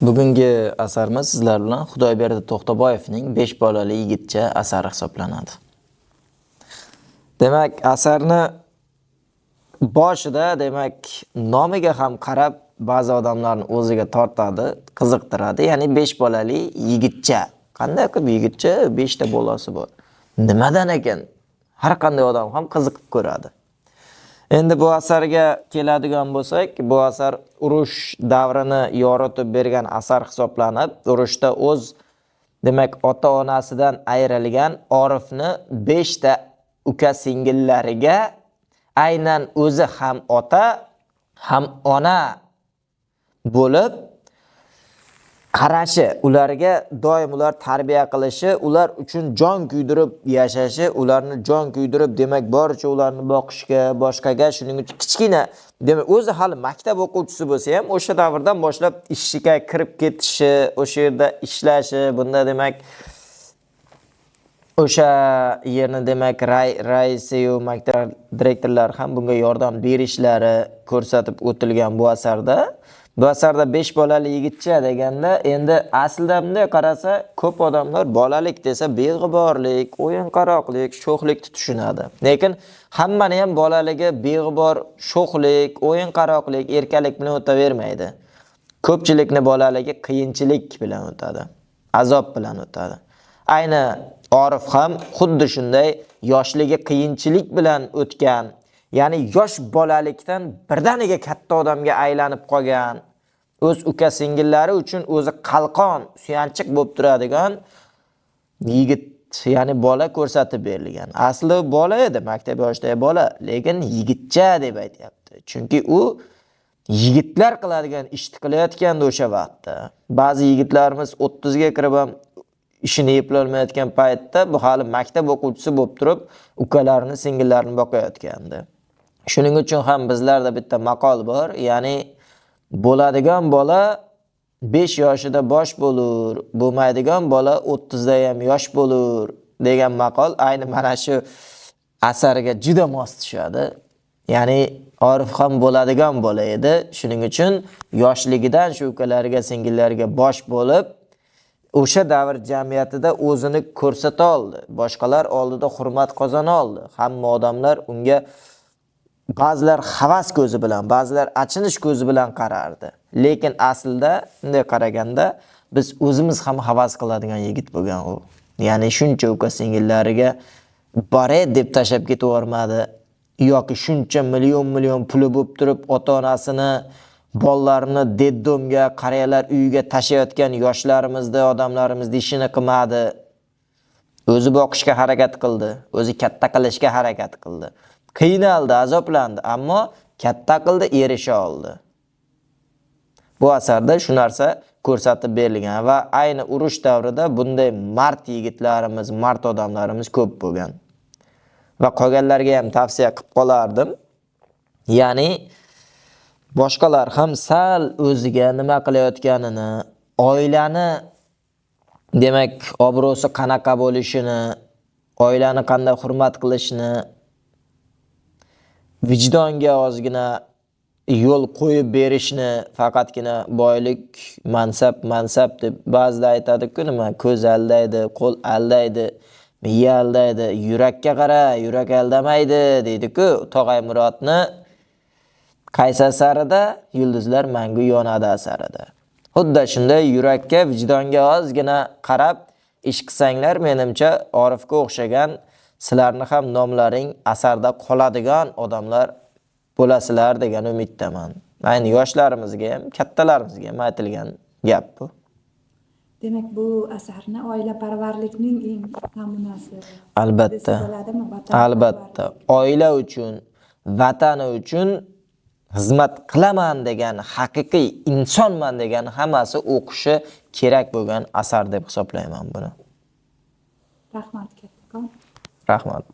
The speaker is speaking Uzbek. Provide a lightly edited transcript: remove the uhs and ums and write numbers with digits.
Bugungi asarimiz sizlar bilan Xudoyberdi To'xtaboyevning 5 bolali yigitcha asari hisoblanadi. Demak, asarni boshida nomiga ham qarab ba'zi odamlarni o'ziga tortadi, qiziqtiradi. Ya'ni 5 bolali yigitcha. Qanday qilib yigitcha 5 ta bolasi bor? Nimadan ekan? Har qanday odam ham qiziqib ko'radi. Endi bu asarga keladigan bo'lsak, bu asar urush davrini yoritib bergan asar hisoblanib, urushda o'z ota-onasidan ayrilgan Orifni 5 ta uka singillariga aynan o'zi ham ota, ham ona bo'lib qarashi, ularga doim ular tarbiya qilishi, ular uchun jon kuydirib yashashi, ularni jon kuydirib, demak, boricha ularni boqishga, boshqaga, shuning uchun kichkina, demak, o'zi hali maktab o'quvchisi bo'lsa ham, o'sha davrdan boshlab ishga kirib ketishi, o'sha yerda ishlashi, bunda demak, o'sha yerni demak, raisi va maktab direktorlari ham bunga yordam berishlari ko'rsatib o'tilgan bu asarda. Bu asarda 5 bolali yigitcha deganda, endi aslida bunday qarasa, ko'p odamlar bolalik desa beg'uborlik, o'yin-qaroqlik, sho'xlikni tushunadi. Lekin hammani ham bolaligi beg'ubor, sho'xlik, o'yin-qaroqlik, erkalik bilan o'tavermaydi. Ko'pchilikni bolaligi qiyinchilik bilan o'tadi, azob bilan o'tadi. Ayni Orif ham xuddi shunday yoshligi qiyinchilik bilan o'tgan, ya'ni yosh bolalikdan birdaniga katta odamga aylanib qolgan, o'z uka singillari uchun o'zi qalqon, suyanchiq bo'lib turadigan yigit, ya'ni bola ko'rsatib berilgan. Asli bola edi, maktab yoshidagi bola, lekin yigitcha deb aytayapti. Chunki u yigitlar qiladigan ishni qilayotganda o'sha vaqtda. Ba'zi yigitlarimiz 30 ga kirib ham ishini eplolmayotgan paytda bu hali maktab o'quvchisi bo'lib turib, ukalarini, singillarini boqayotgandi. Shuning uchun ham bizlarda bitta maqol bor, ya'ni bo'ladigan bola 5 yoshida bosh bo'lur, bo'lmaydigan bola 30 da ham yosh bo'lur degan maqol ayni mana shu asarga juda mos tushadi. Ya'ni Orif ham bo'ladigan bola edi. Shuning uchun yoshligidan shu ukalariga, singillariga bosh bo'lib, o'sha davr jamiyatida o'zini ko'rsata oldi. Boshqalar oldida hurmat qozona oldi. Hamma odamlar unga ba'zilar havas ko'zi bilan, ba'zilar achinish ko'zi bilan qarardi. Lekin aslida bunday qaraganda biz o'zimiz ham havas qiladigan yigit bo'lgan u. Ya'ni shuncha uka singillariga bare deb tashab ketavermadi yoki shuncha million puli bo'lib turib ota-onasini, bolalarini deddomga, qariyalar uyiga tashayotgan yoshlarimizni, odamlarimizni ishini qilmadi. O'zi boqishga harakat qildi, o'zi katta qilishga harakat qildi. Qiynaldi, azoblandi, ammo katta qildi, erisha oldi. Bu asarda shu narsa ko'rsatib berilgan va ayni urush davrida bunday mard yigitlarimiz, mard odamlarimiz ko'p bo'lgan. Va qolganlarga ham tavsiya qilib qolardim. Ya'ni boshqalar ham sal o'ziga nima qilayotganini, oilani demak, obro'si qanaqa bo'lishini, oilani qanday hurmat qilishni, vijdonga ozgina yo'l qo'yib berishni, faqatgina boylik, mansab deb ba'zida aytadi-ku, nima ko'z aldaydi, qo'l aldaydi, miya aldaydi, yurakka qara, yurak aldamaydi deydi-ku. Tog'ay Murodni qaysi asarida? Yulduzlar mangu yonadi asarida. Xuddi shunday yurakka, vijdonga ozgina qarab ish qilsanglar, menimcha Orifga o'xshagan sizlarni ham nomlaring asarda qoladigan odamlar bo'lasizlar degan umiddaman. Ayni yoshlarimizga ham, kattalarimizga ham aytilgan gap bu. Demak, bu asarni oilaparvarlikning eng namunasi. Albatta. Albatta. Oila uchun, vatani uchun xizmat qilaman degan, haqiqiy insonman degan hammasi o'qishi kerak bo'lgan asar deb hisoblayman buni. Rahmat kattakon. Rahmat.